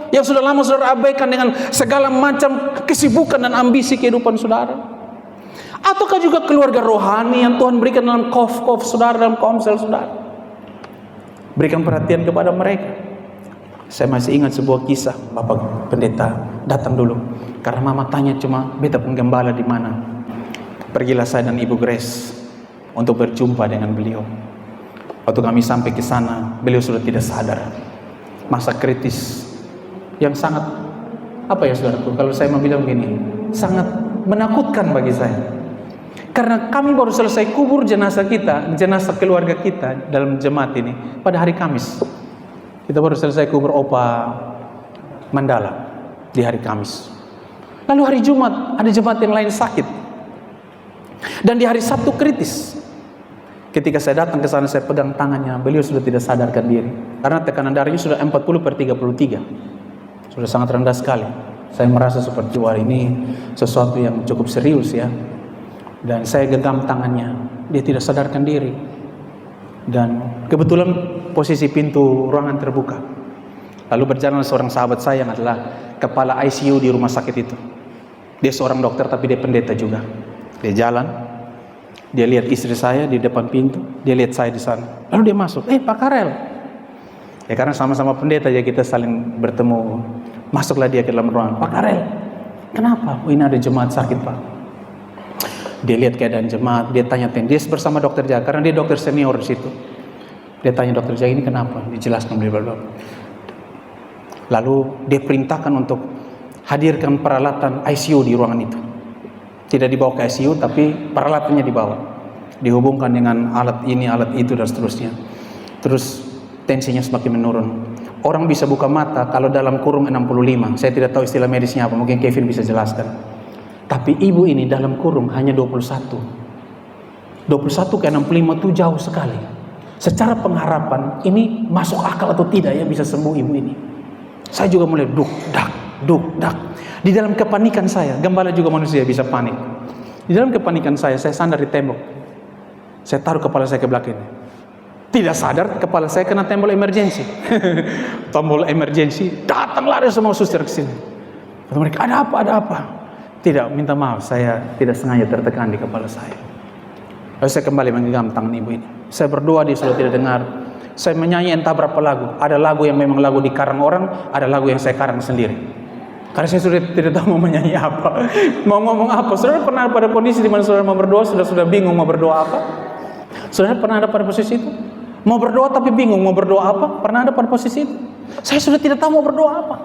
yang sudah lama saudara abaikan dengan segala macam kesibukan dan ambisi kehidupan saudara? Ataukah juga keluarga rohani yang Tuhan berikan dalam kof-kof saudara, dalam komsel saudara? Berikan perhatian kepada mereka. Saya masih ingat sebuah kisah, Bapak Pendeta datang dulu karena mama tanya cuma, beta penggembala di mana? Pergilah saya dan Ibu Grace untuk berjumpa dengan beliau. Waktu kami sampai ke sana, beliau sudah tidak sadar. Masa kritis yang sangat, apa ya saudaraku, kalau saya mau bilang begini, sangat menakutkan bagi saya. Karena kami baru selesai kubur jenazah kita, jenazah keluarga kita dalam jemaat ini pada hari Kamis. Kita baru selesai kubur Opa Mandala di hari Kamis. Lalu hari Jumat ada jemaat yang lain sakit. Dan di hari Sabtu kritis. Ketika saya datang ke sana, saya pegang tangannya, beliau sudah tidak sadarkan diri. Karena tekanan darahnya sudah 40/33. Sudah sangat rendah sekali. Saya merasa seperti wah ini sesuatu yang cukup serius ya. Dan saya genggam tangannya, dia tidak sadarkan diri. Dan kebetulan posisi pintu ruangan terbuka. Lalu berjalan seorang sahabat saya yang adalah kepala ICU di rumah sakit itu. Dia seorang dokter tapi dia pendeta juga. Dia jalan, dia lihat istri saya di depan pintu, dia lihat saya di sana. Lalu dia masuk, Pak Karel. Ya karena sama-sama pendeta ya kita saling bertemu. Masuklah dia ke dalam ruangan, Pak Karel, kenapa? Oh, ini ada jemaat sakit Pak. Dia lihat keadaan jemaat, dia tanya, dia bersama dokter Jaga, karena dia dokter senior di situ. Dia tanya dokter Jaga, ini kenapa? Dijelaskan beliau. Lalu dia perintahkan untuk hadirkan peralatan ICU di ruangan itu. Tidak dibawa ke ICU, tapi peralatannya dibawa. Dihubungkan dengan alat ini, alat itu, dan seterusnya. Terus tensinya semakin menurun. Orang bisa buka mata kalau dalam kurung 65. Saya tidak tahu istilah medisnya apa, mungkin Kevin bisa jelaskan. Tapi ibu ini dalam kurung hanya 21. 21 ke 65 itu jauh sekali. Secara pengharapan, ini masuk akal atau tidak ya bisa sembuh ibu ini. Saya juga mulai duk dak. Di dalam kepanikan saya, gembala juga manusia bisa panik. Di dalam kepanikan saya sandar di tembok. Saya taruh kepala saya ke belakang. Tidak sadar kepala saya kena tombol emergency. Tombol emergency, datang lari semua suster ke sini. Kata mereka, ada apa? Tidak, minta maaf, saya tidak sengaja tertekan di kepala saya. Lalu saya kembali menggenggam tangan ibu ini. Saya berdoa, dia sudah tidak dengar. Saya menyanyi entah berapa lagu. Ada lagu yang memang lagu dikarang orang, ada lagu yang saya karang sendiri. Karena saya sudah tidak tahu mau menyanyi apa, mau ngomong apa. Saudara pernah pada kondisi di mana saudara mau berdoa, sudah bingung mau berdoa apa? Saudara pernah ada pada posisi itu? Mau berdoa tapi bingung mau berdoa apa? Pernah ada pada posisi itu? Saya sudah tidak tahu mau berdoa apa.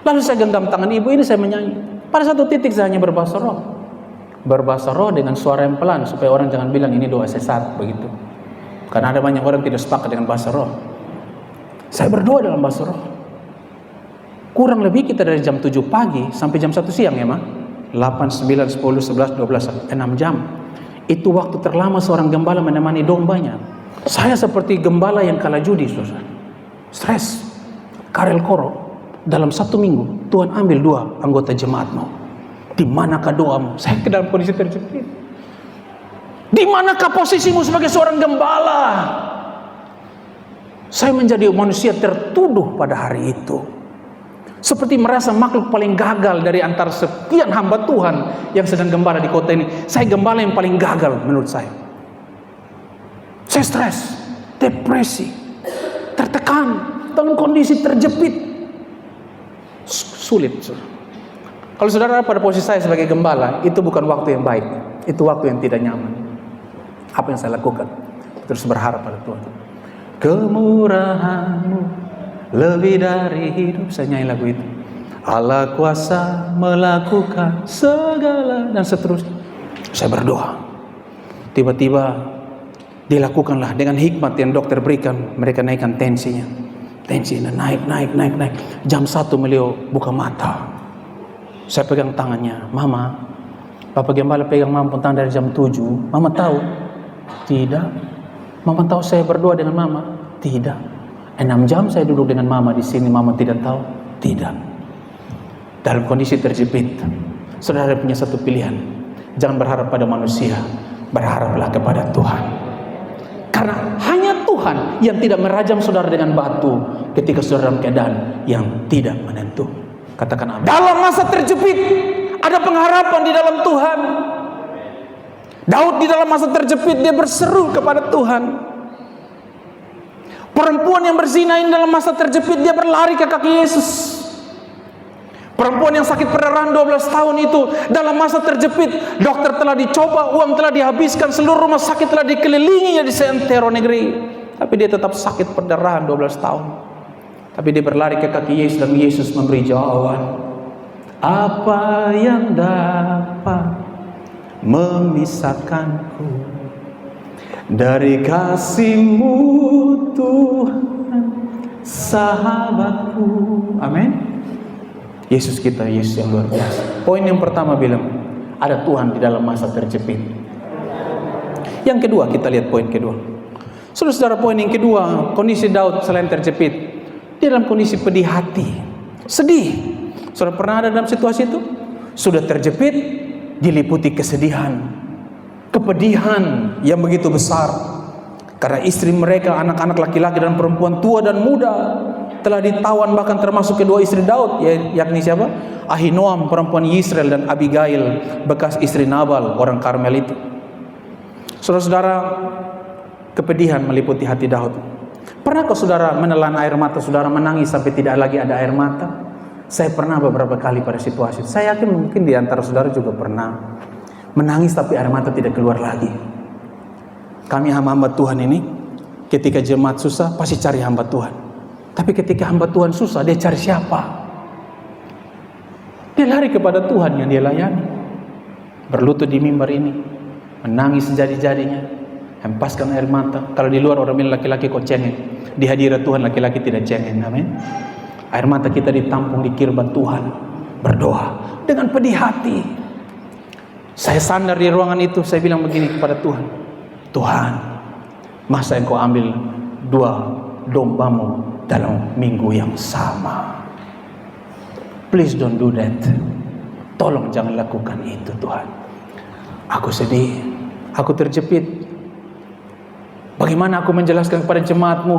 Lalu saya genggam tangan ibu ini, saya menyanyi. Pada satu titik saya hanya berbahasa roh. Berbahasa roh dengan suara yang pelan supaya orang jangan bilang ini doa sesat begitu. Karena ada banyak orang tidak sepakat dengan bahasa roh. Saya berdoa dalam bahasa roh. Kurang lebih kita dari jam 7 pagi sampai jam 1 siang ya, Ma. 8, 9, 10, 11, 12, 6 jam. Itu waktu terlama seorang gembala menemani dombanya. Saya seperti gembala yang kalah judi, saudara. Stres. Karel Koro. Dalam 1 minggu, Tuhan ambil 2 anggota jemaatmu. Di manakah doamu? Saya ke dalam kondisi terjepit. Di manakah posisimu sebagai seorang gembala? Saya menjadi manusia tertuduh pada hari itu. Seperti merasa makhluk paling gagal dari antara sekian hamba Tuhan yang sedang gembala di kota ini. Saya gembala yang paling gagal menurut saya. Saya stres, depresi, tertekan, dalam kondisi terjepit. Sulit. Kalau saudara pada posisi saya sebagai gembala, itu bukan waktu yang baik. Itu waktu yang tidak nyaman. Apa yang saya lakukan? Terus berharap pada Tuhan. Kemurahan-Mu lebih dari hidup. Saya nyanyi lagu itu. Allah kuasa melakukan segala dan seterusnya. Saya berdoa. Tiba-tiba dilakukanlah dengan hikmat yang dokter berikan. Mereka naikkan tensinya. Tensinya naik. Jam 1 beliau buka mata. Saya pegang tangannya. Mama, Bapak Gembala pegang Mama tangan dari jam 7. Mama tahu? Tidak. Mama tahu saya berdoa dengan Mama? Tidak. 6 jam saya duduk dengan Mama di sini. Mama tidak tahu? Tidak. Dalam kondisi terjepit, saudara punya satu pilihan. Jangan berharap pada manusia, berharaplah kepada Tuhan. Karena hanya Tuhan yang tidak merajam saudara dengan batu ketika saudara dalam keadaan yang tidak menentu. Katakan amin. Dalam masa terjepit ada pengharapan di dalam Tuhan. Daud di dalam masa terjepit dia berseru kepada Tuhan. Perempuan yang berzina ini dalam masa terjepit dia berlari ke kaki Yesus. Perempuan yang sakit perdarahan 12 tahun itu dalam masa terjepit, dokter telah dicoba, uang telah dihabiskan, seluruh rumah sakit telah dikelilinginya di seantero negeri, tapi dia tetap sakit perdarahan 12 tahun. Tapi dia berlari ke kaki Yesus dan Yesus memberi jawaban. Apa yang dapat memisahkanku dari kasih-Mu Tuhan, sahabatku. Amin. Yesus kita, Yesus yang luar biasa. Poin yang pertama bilang, ada Tuhan di dalam masa terjepit. Yang kedua, kita lihat poin kedua. Saudara-saudara, poin yang kedua, kondisi Daud selain terjepit, dia dalam kondisi pedih hati, sedih. Saudara pernah ada dalam situasi itu? Sudah terjepit, diliputi kesedihan, kepedihan yang begitu besar. Karena istri mereka, anak-anak laki-laki dan perempuan tua dan muda telah ditawan, bahkan termasuk kedua istri Daud, yakni siapa? Ahinoam, perempuan Yisrael, dan Abigail, bekas istri Nabal, orang Karmel itu. Saudara-saudara, kepedihan meliputi hati Daud. Pernahkah saudara menelan air mata saudara, menangis sampai tidak lagi ada air mata? Saya pernah beberapa kali pada situasi. Saya yakin mungkin di antara saudara juga pernah menangis tapi air mata tidak keluar lagi. Kami hamba-hamba Tuhan ini, ketika jemaat susah pasti cari hamba Tuhan. Tapi ketika hamba Tuhan susah, dia cari siapa? Dia lari kepada Tuhan yang dia layani. Berlutut di mimbar ini, menangis sejadi-jadinya, hempaskan air mata. Kalau di luar orang bilang laki-laki kok cengeng, di hadirat Tuhan laki-laki tidak cengeng. Amin. Air mata kita ditampung di kirban Tuhan, berdoa dengan pedih hati. Saya sandar di ruangan itu, saya bilang begini kepada Tuhan, Tuhan, masa Engkau ambil 2 dombamu dalam minggu yang sama? Please don't do that. Tolong jangan lakukan itu Tuhan. Aku sedih, aku terjepit. Bagaimana aku menjelaskan kepada jemaat-Mu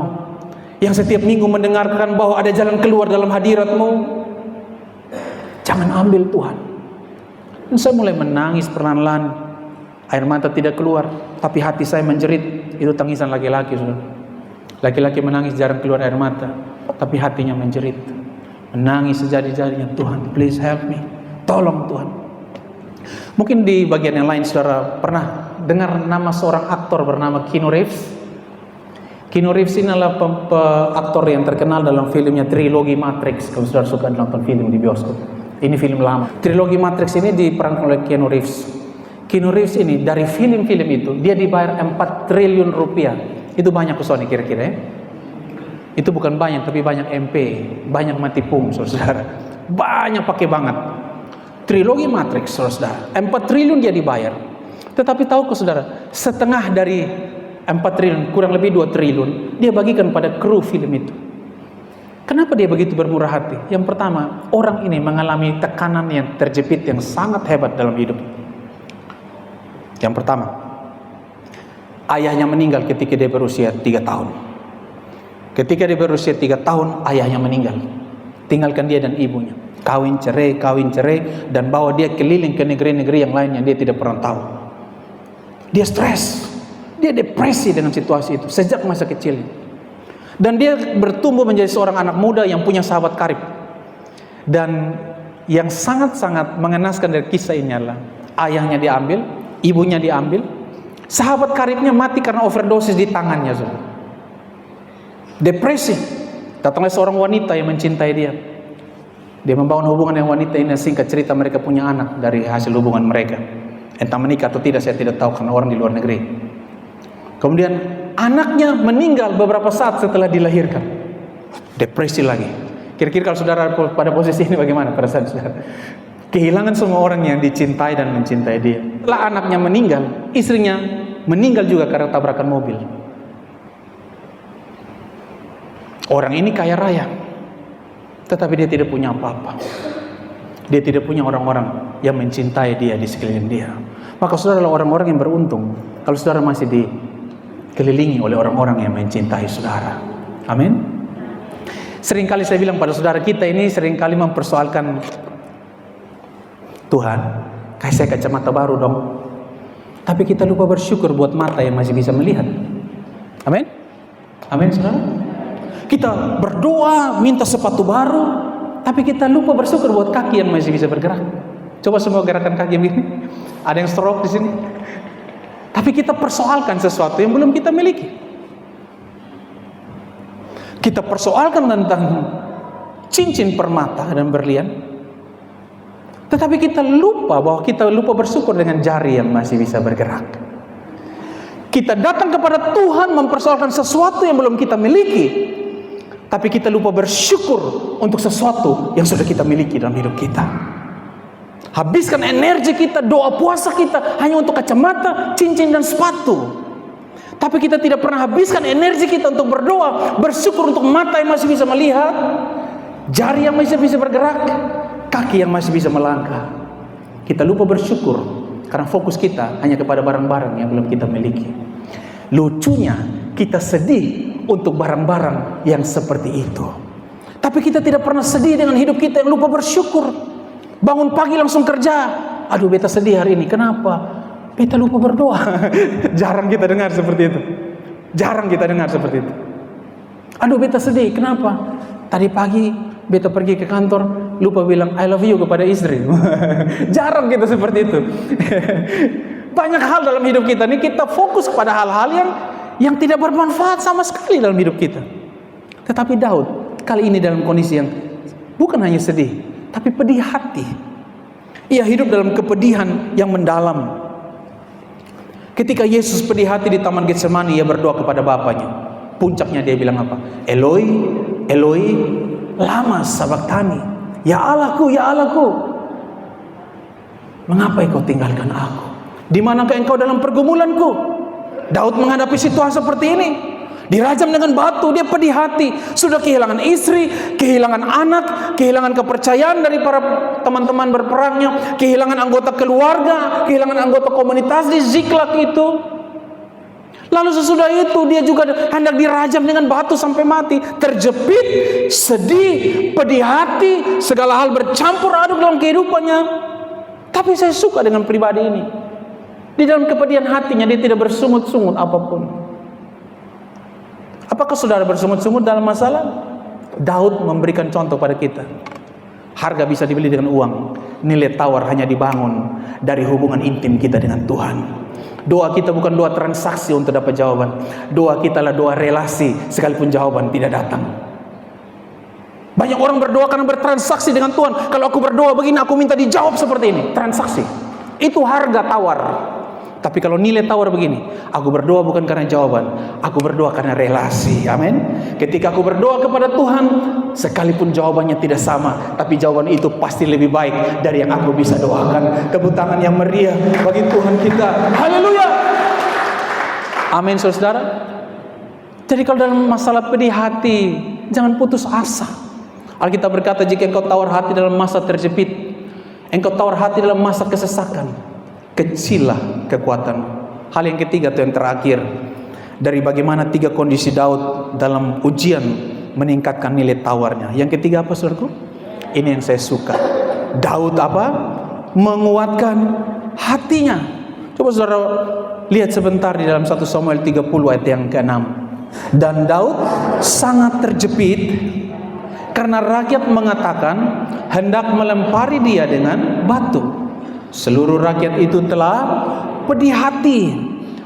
yang setiap minggu mendengarkan bahwa ada jalan keluar dalam hadirat-Mu? Jangan ambil Tuhan. Dan saya mulai menangis perlahan-lahan. Air mata tidak keluar, tapi hati saya menjerit. Itu tangisan laki-laki, saudara. Laki-laki menangis jarang keluar air mata, tapi hatinya menjerit, menangis sejadi-jadinya. Tuhan, please help me. Tolong Tuhan. Mungkin di bagian yang lain saudara pernah dengar nama seorang aktor bernama Keanu Reeves. Keanu Reeves ini adalah aktor yang terkenal dalam filmnya Trilogi Matrix. Kalau saudara suka nonton film di bioskop, ini film lama. Trilogi Matrix ini diperankan oleh Keanu Reeves. Keanu Reeves ini dari film-film itu dia dibayar 4 triliun rupiah. Itu banyak Sony kira-kira ya. Itu bukan banyak, tapi banyak MP, banyak mati pung, saudara. Banyak pakai banget. Trilogi Matrix, saudara. 4 triliun dia dibayar. Tetapi tahu saudara, setengah dari 4 triliun, kurang lebih 2 triliun, dia bagikan pada kru film itu. Kenapa dia begitu bermurah hati? Yang pertama, orang ini mengalami tekanan yang terjepit yang sangat hebat dalam hidup. Yang pertama, ayahnya meninggal ketika dia berusia 3 tahun. Ketika dia berusia 3 tahun, ayahnya meninggal. Tinggalkan dia dan ibunya. Kawin cerai, dan bawa dia keliling ke negeri-negeri yang lain yang dia tidak pernah tahu. Dia stres, dia depresi dengan situasi itu sejak masa kecil. Dan dia bertumbuh menjadi seorang anak muda yang punya sahabat karib. Dan yang sangat-sangat mengenaskan dari kisah ini adalah ayahnya diambil, ibunya diambil, sahabat karibnya mati karena overdosis di tangannya. Depresi. Datanglah seorang wanita yang mencintai dia. Dia membangun hubungan dengan wanita ini. Singkat cerita, mereka punya anak dari hasil hubungan mereka. Entah menikah atau tidak, saya tidak tahu karena orang di luar negeri. Kemudian anaknya meninggal beberapa saat setelah dilahirkan. Depresi lagi. Kira-kira kalau saudara pada posisi ini bagaimana perasaan saudara? Kehilangan semua orang yang dicintai dan mencintai dia. Setelah anaknya meninggal, istrinya meninggal juga karena tabrakan mobil. Orang ini kaya raya, tetapi dia tidak punya apa-apa. Dia tidak punya orang-orang yang mencintai dia di sekeliling dia. Maka saudara adalah orang-orang yang beruntung kalau saudara masih dikelilingi oleh orang-orang yang mencintai saudara. Amin. Seringkali saya bilang pada saudara, kita ini seringkali mempersoalkan, Tuhan, kasih saya kacamata baru dong. Tapi kita lupa bersyukur buat mata yang masih bisa melihat. Amin. Amin saudara. Kita berdoa minta sepatu baru, tapi kita lupa bersyukur buat kaki yang masih bisa bergerak. Coba semua gerakan kaki begini. Ada yang stroke di sini. Tapi kita persoalkan sesuatu yang belum kita miliki. Kita persoalkan tentang cincin permata dan berlian, Tetapi kita lupa bahwa kita lupa bersyukur dengan jari yang masih bisa bergerak. Kita datang kepada Tuhan mempersoalkan sesuatu yang belum kita miliki, tapi kita lupa bersyukur untuk sesuatu yang sudah kita miliki dalam hidup kita. Habiskan energi kita, doa puasa kita hanya untuk kacamata, cincin dan sepatu. Tapi kita tidak pernah habiskan energi kita untuk berdoa, bersyukur untuk mata yang masih bisa melihat, jari yang masih bisa bergerak, kaki yang masih bisa melangkah. Kita lupa bersyukur karena fokus kita hanya kepada barang-barang yang belum kita miliki. Lucunya, kita sedih untuk barang-barang yang seperti itu. Tapi kita tidak pernah sedih dengan hidup kita yang lupa bersyukur. Bangun pagi langsung kerja. Aduh, beta sedih hari ini. Kenapa? Beta lupa berdoa. Jarang kita dengar seperti itu. Jarang kita dengar seperti itu. Aduh, beta sedih. Kenapa? Tadi pagi beta pergi ke kantor, lupa bilang I love you kepada istri. Jarang kita seperti itu. Banyak hal dalam hidup kita ini kita fokus pada hal-hal yang tidak bermanfaat sama sekali dalam hidup kita. Tetapi Daud kali ini dalam kondisi yang bukan hanya sedih, tapi pedih hati. Ia hidup dalam kepedihan yang mendalam. Ketika Yesus pedih hati di Taman Getsemani, ia berdoa kepada Bapaknya. Puncaknya dia bilang apa? Eloi, Eloi, lama sabachthani. Ya Allahku, ya Allahku, mengapa engkau tinggalkan aku? Di manakah engkau dalam pergumulanku? Daud menghadapi situasi seperti ini. Dirajam dengan batu, dia pedih hati. Sudah kehilangan istri, kehilangan anak, kehilangan kepercayaan dari para teman-teman berperangnya, kehilangan anggota keluarga, kehilangan anggota komunitas di Ziklag itu. Lalu sesudah itu dia juga hendak dirajam dengan batu sampai mati. Terjepit, sedih, pedih hati, segala hal bercampur aduk dalam kehidupannya. Tapi saya suka dengan pribadi ini. Di dalam kepedihan hatinya dia tidak bersungut-sungut apapun. Apakah saudara bersungut-sungut dalam masalah? Daud memberikan contoh pada kita. Harga bisa dibeli dengan uang. Nilai tawar hanya dibangun dari hubungan intim kita dengan Tuhan. Doa kita bukan doa transaksi untuk dapat jawaban. Doa kita adalah doa relasi, sekalipun jawaban tidak datang. Banyak orang berdoa karena bertransaksi dengan Tuhan. Kalau aku berdoa begini, aku minta dijawab seperti ini. Transaksi. Itu harga tawar. Tapi kalau nilai tawar begini, aku berdoa bukan karena jawaban, aku berdoa karena relasi. Amin. Ketika aku berdoa kepada Tuhan, sekalipun jawabannya tidak sama, tapi jawaban itu pasti lebih baik dari yang aku bisa doakan. Tepuk tangan yang meriah bagi Tuhan kita. Haleluya. Amin, saudara. Jadi kalau dalam masalah pedih hati, jangan putus asa. Alkitab berkata, jika engkau tawar hati dalam masa terjepit, engkau tawar hati dalam masa kesesakan, kecillah kekuatan. Hal yang ketiga atau yang terakhir, dari bagaimana 3 kondisi Daud dalam ujian meningkatkan nilai tawarnya. Yang ketiga apa, saudaraku? Ini yang saya suka. Daud apa? Menguatkan hatinya. Coba saudara lihat sebentar di dalam 1 Samuel 30 ayat yang ke-6. Dan Daud sangat terjepit karena rakyat mengatakan hendak melempari dia dengan batu. Seluruh rakyat itu telah pedih hati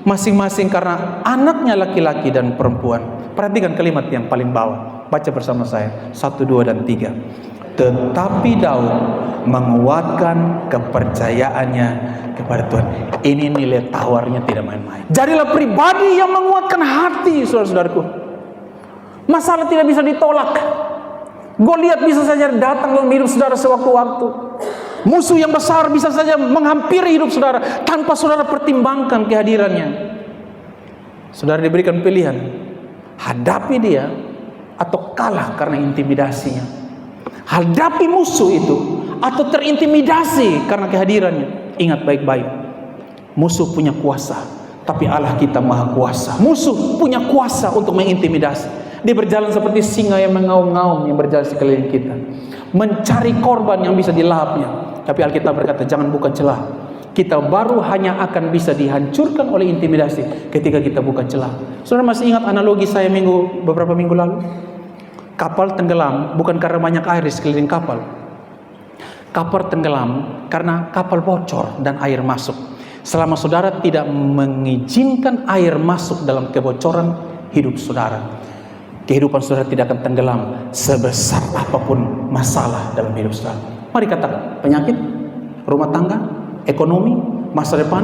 masing-masing karena anaknya laki-laki dan perempuan. Perhatikan kalimat yang paling bawah. Baca bersama saya 1, 2, dan 3. Tetapi Daud menguatkan kepercayaannya kepada Tuhan. Ini nilai tawarnya tidak main-main. Jadilah pribadi yang menguatkan hati, saudara-saudaraku. Masalah tidak bisa ditolak. Goliat bisa saja datang dalam hidup saudara sewaktu-waktu. Musuh yang besar bisa saja menghampiri hidup saudara tanpa saudara pertimbangkan kehadirannya. Saudara diberikan pilihan, hadapi dia atau kalah karena intimidasinya. Hadapi musuh itu atau terintimidasi karena kehadirannya. Ingat baik-baik, musuh punya kuasa, tapi Allah kita maha kuasa. Musuh punya kuasa untuk mengintimidasi. Dia berjalan seperti singa yang mengaum-ngaum, yang berjalan sekeliling kita, mencari korban yang bisa dilahapnya. Tapi Alkitab berkata, jangan buka celah. Kita baru hanya akan bisa dihancurkan oleh intimidasi ketika kita buka celah. Saudara masih ingat analogi saya beberapa minggu lalu? Kapal tenggelam bukan karena banyak air di sekeliling kapal. Kapal tenggelam karena kapal bocor dan air masuk. Selama saudara tidak mengizinkan air masuk dalam kebocoran hidup saudara, kehidupan saudara tidak akan tenggelam sebesar apapun masalah dalam hidup saudara. Mari katakan, penyakit rumah tangga, ekonomi, masa depan,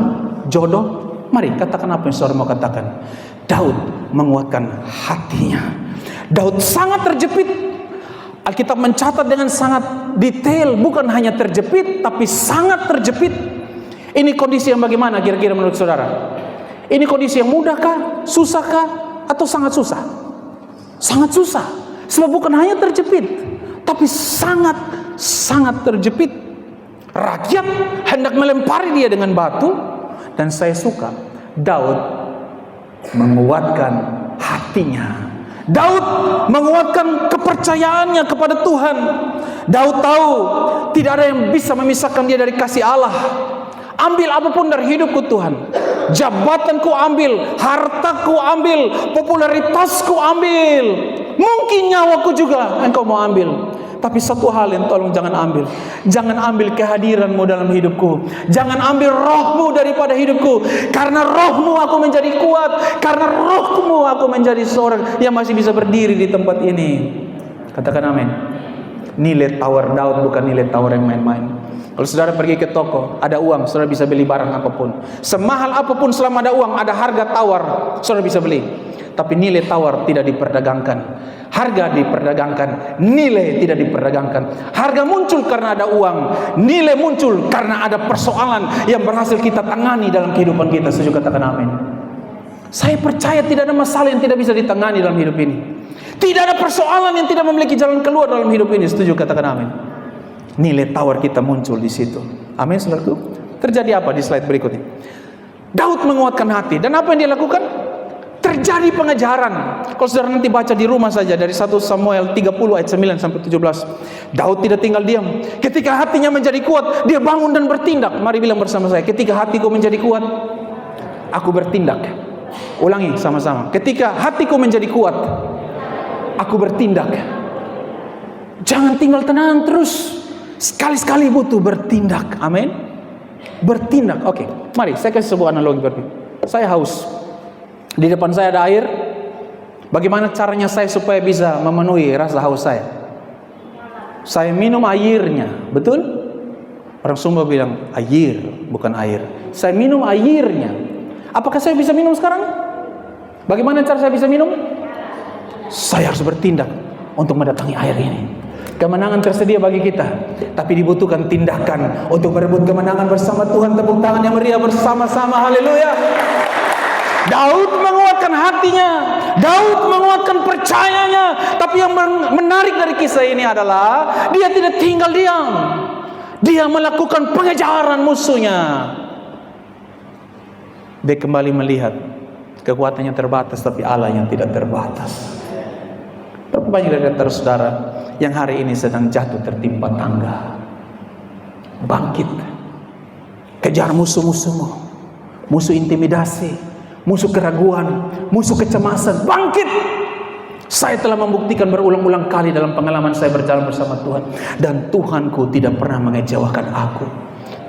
jodoh. Mari katakan apa yang saudara mau katakan. Daud menguatkan hatinya. Daud sangat terjepit. Alkitab mencatat dengan sangat detail, bukan hanya terjepit, tapi sangat terjepit. Ini kondisi yang bagaimana kira-kira menurut saudara? Ini kondisi yang mudahkah, susahkah, atau sangat susah? Sangat susah. Sebab bukan hanya terjepit, tapi sangat terjepit. Rakyat hendak melempari dia dengan batu. Dan saya suka Daud menguatkan hatinya. Daud menguatkan kepercayaannya kepada Tuhan. Daud tahu tidak ada yang bisa memisahkan dia dari kasih Allah. Ambil apapun dari hidupku Tuhan. Jabatanku ambil, hartaku ambil, popularitasku ambil, mungkin nyawaku juga Engkau mau ambil. Tapi satu hal yang tolong jangan ambil. Jangan ambil kehadiranmu dalam hidupku. Jangan ambil rohmu daripada hidupku. Karena rohmu aku menjadi kuat. Karena rohmu aku menjadi seorang yang masih bisa berdiri di tempat ini. Katakan amin. Nilai tawar Daud bukan nilai tawar yang main-main. Kalau saudara pergi ke toko, ada uang, saudara bisa beli barang apapun. Semahal apapun selama ada uang, ada harga tawar, saudara bisa beli. Tapi nilai tawar tidak diperdagangkan. Harga diperdagangkan, nilai tidak diperdagangkan. Harga muncul karena ada uang, nilai muncul karena ada persoalan yang berhasil kita tangani dalam kehidupan kita. Setuju katakan amin. Saya percaya tidak ada masalah yang tidak bisa ditangani dalam hidup ini. Tidak ada persoalan yang tidak memiliki jalan keluar dalam hidup ini. Setuju katakan amin. Nilai tawar kita muncul di situ. Amin saudaraku. Terjadi apa di slide berikutnya? Daud menguatkan hati. Dan apa yang dia lakukan? Terjadi pengejaran. Kalau saudara nanti baca di rumah saja dari 1 Samuel 30 ayat 9 sampai 17. Daud tidak tinggal diam. Ketika hatinya menjadi kuat, dia bangun dan bertindak. Mari bilang bersama saya, ketika hatiku menjadi kuat, aku bertindak. Ulangi sama-sama. Ketika hatiku menjadi kuat, aku bertindak. Jangan tinggal tenang terus. Sekali-sekali butuh bertindak. Amin. Bertindak. Oke. Mari saya kasih sebuah analogi berpikir. Saya haus. Di depan saya ada air. Bagaimana caranya saya supaya bisa memenuhi rasa haus saya? Saya minum airnya. Betul? Orang Sumba bilang air, bukan air. Saya minum airnya. Apakah saya bisa minum sekarang? Bagaimana cara saya bisa minum? Saya harus bertindak untuk mendatangi air ini. Kemenangan tersedia bagi kita, tapi dibutuhkan tindakan untuk merebut kemenangan bersama Tuhan. Tepuk tangan yang meriah bersama-sama. Haleluya. Daud menguatkan hatinya, Daud menguatkan percayanya. Tapi yang menarik dari kisah ini adalah dia tidak tinggal diam. Dia melakukan pengejaran musuhnya. Dia kembali melihat kekuatannya terbatas, tapi Allah yang tidak terbatas. Berapa banyak dari antara saudara yang hari ini sedang jatuh tertimpa tangga? Bangkit, kejar musuh-musuhmu, musuh intimidasi, musuh keraguan, musuh kecemasan. Bangkit. Saya telah membuktikan berulang-ulang kali dalam pengalaman saya berjalan bersama Tuhan, dan Tuhanku tidak pernah mengecewakan aku.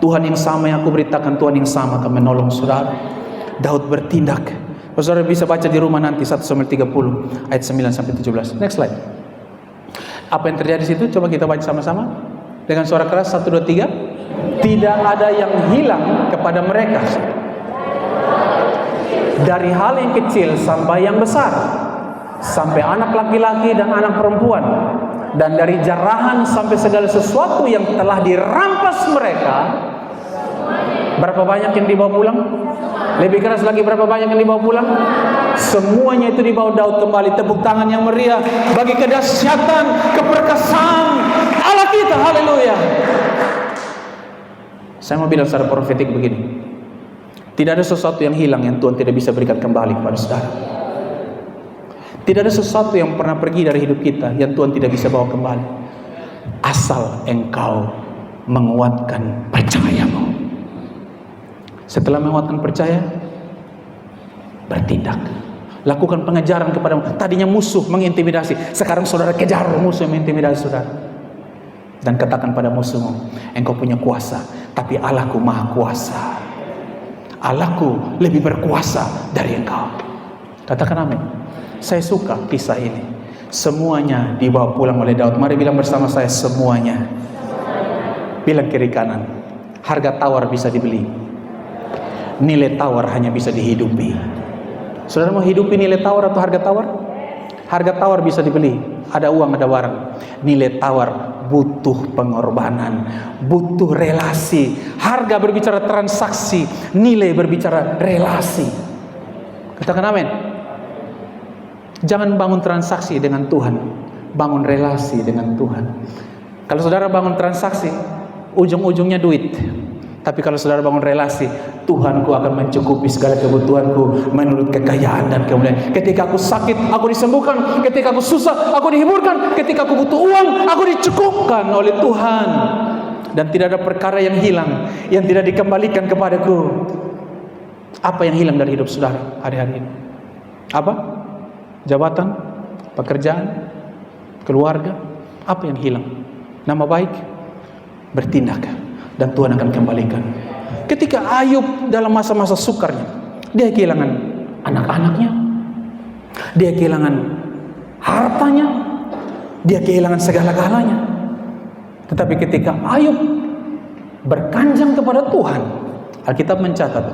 Tuhan yang sama yang aku beritakan, Tuhan yang sama akan menolong saudara. Daud bertindak. Saudara bisa baca di rumah nanti 1 Samuel 30 ayat 9 sampai 17. Next slide. Apa yang terjadi di situ? Coba kita baca sama-sama dengan suara keras. 1, 2, 3. Tidak ada yang hilang kepada mereka, dari hal yang kecil sampai yang besar, sampai anak laki-laki dan anak perempuan, dan dari jarahan sampai segala sesuatu yang telah dirampas mereka. Berapa banyak yang dibawa pulang? Lebih keras lagi, berapa banyak yang dibawa pulang? Semuanya itu dibawa Daud kembali. Tepuk tangan yang meriah bagi kedahsyatan, keperkasaan Allah kita. Haleluya. Saya mau bilang secara profetik begini. Tidak ada sesuatu yang hilang yang Tuhan tidak bisa berikan kembali kepada saudara. Tidak ada sesuatu yang pernah pergi dari hidup kita yang Tuhan tidak bisa bawa kembali. Asal engkau menguatkan percayamu. Setelah menguatkan percaya, bertindak. Lakukan pengejaran kepadamu. Tadinya musuh mengintimidasi, sekarang saudara kejar musuh yang mengintimidasi saudara. Dan katakan pada musuhmu, engkau punya kuasa, tapi Allahku maha kuasa. Allahku lebih berkuasa dari engkau. Katakan amin. Saya suka kisah ini. Semuanya dibawa pulang oleh Daud. Mari bilang bersama saya, semuanya. Bilang kiri kanan, Harga tawar bisa dibeli. Nilai tawar hanya bisa dihidupi. Saudara mau hidupi nilai tawar atau harga tawar? Harga tawar bisa dibeli. Ada uang, ada barang. Nilai tawar butuh pengorbanan, butuh relasi. Harga berbicara transaksi, nilai berbicara relasi. Katakan amin. Jangan bangun transaksi dengan Tuhan, bangun relasi dengan Tuhan. Kalau saudara bangun transaksi, ujung-ujungnya duit. Tapi kalau saudara bangun relasi, Tuhanku akan mencukupi segala kebutuhanku menurut kekayaan dan kemuliaan. Ketika aku sakit, aku disembuhkan. Ketika aku susah, aku dihiburkan. Ketika aku butuh uang, aku dicukupkan oleh Tuhan. Dan tidak ada perkara yang hilang, yang tidak dikembalikan kepadaku. Apa yang hilang dari hidup saudara hari-hari ini? Apa? Jabatan? Pekerjaan? Keluarga? Apa yang hilang? Nama baik? Bertindak, dan Tuhan akan kembalikan. Ketika Ayub dalam masa-masa sukarnya, dia kehilangan anak-anaknya, dia kehilangan hartanya, dia kehilangan segala-galanya. Tetapi ketika Ayub berkanjang kepada Tuhan, Alkitab mencatat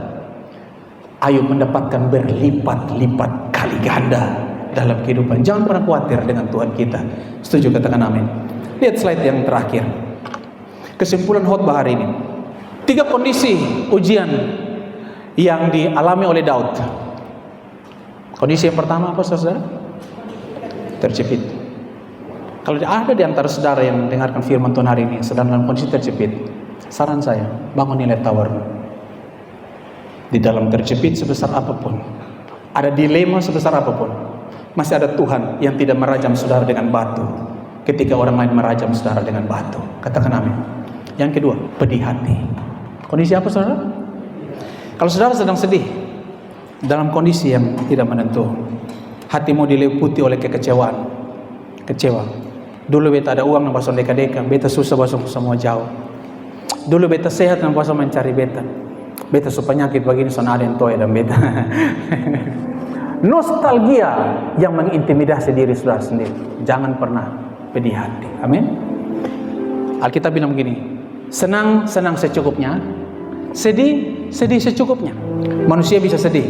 Ayub mendapatkan berlipat-lipat kali ganda dalam kehidupan. Jangan pernah khawatir dengan Tuhan kita. Setuju? Katakan amin. Lihat slide yang terakhir. Kesimpulan khotbah hari ini. 3 kondisi ujian yang dialami oleh Daud. Kondisi yang pertama apa, saudara? Terjepit. Kalau ada di antara saudara yang mendengarkan firman Tuhan hari ini sedang dalam kondisi terjepit, saran saya, bangun nilai tawar. Di dalam terjepit sebesar apapun, ada dilema sebesar apapun, masih ada Tuhan yang tidak merajam saudara dengan batu ketika orang lain merajam saudara dengan batu. Katakan amin. Yang kedua, pedih hati. Kondisi apa, saudara? Kalau saudara sedang sedih, dalam kondisi yang tidak menentu, hatimu diliputi oleh kekecewaan, kecewa. Dulu beta ada uang, nampak son deka-deka, beta susah basung semua jauh. Dulu beta sehat, nampak son mencari beta. Beta so penyakit begini, son ada yang toy dan beta. Nostalgia yang mengintimidasi diri saudara sendiri. Jangan pernah pedih hati. Amin. Alkitab bilang begini, senang secukupnya, sedih secukupnya. Manusia bisa sedih,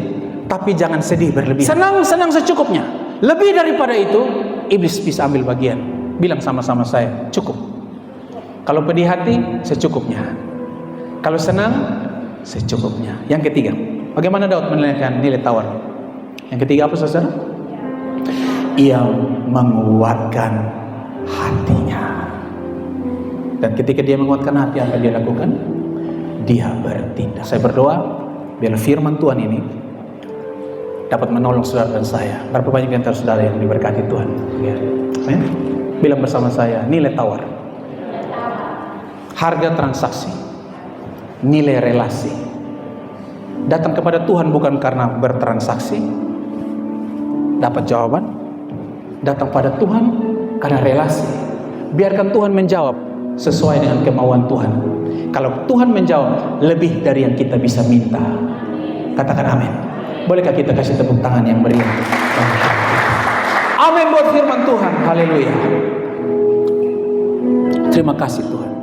tapi jangan sedih berlebihan. Senang secukupnya. Lebih daripada itu, iblis bisa ambil bagian. Bilang sama-sama saya, cukup. Kalau pedih hati, secukupnya. Kalau senang, secukupnya. Yang ketiga, bagaimana Daud menilaikan nilai tawar? Yang ketiga apa, saudara? Ia menguatkan hatinya. Dan ketika dia menguatkan hati, apa dia lakukan? Dia bertindak. Saya berdoa biar firman Tuhan ini dapat menolong saudara dan saya. Berapa banyak di antara saudara yang diberkati Tuhan? Ya. Amin. Bilang bersama saya, nilai tawar, harga transaksi, nilai relasi. Datang kepada Tuhan bukan karena bertransaksi, dapat jawaban. Datang pada Tuhan karena relasi. Biarkan Tuhan menjawab sesuai dengan kemauan Tuhan. Kalau Tuhan menjawab lebih dari yang kita bisa minta, katakan amin. Bolehkah kita kasih tepuk tangan yang meriah? Amin buat firman Tuhan. Haleluya. Terima kasih Tuhan.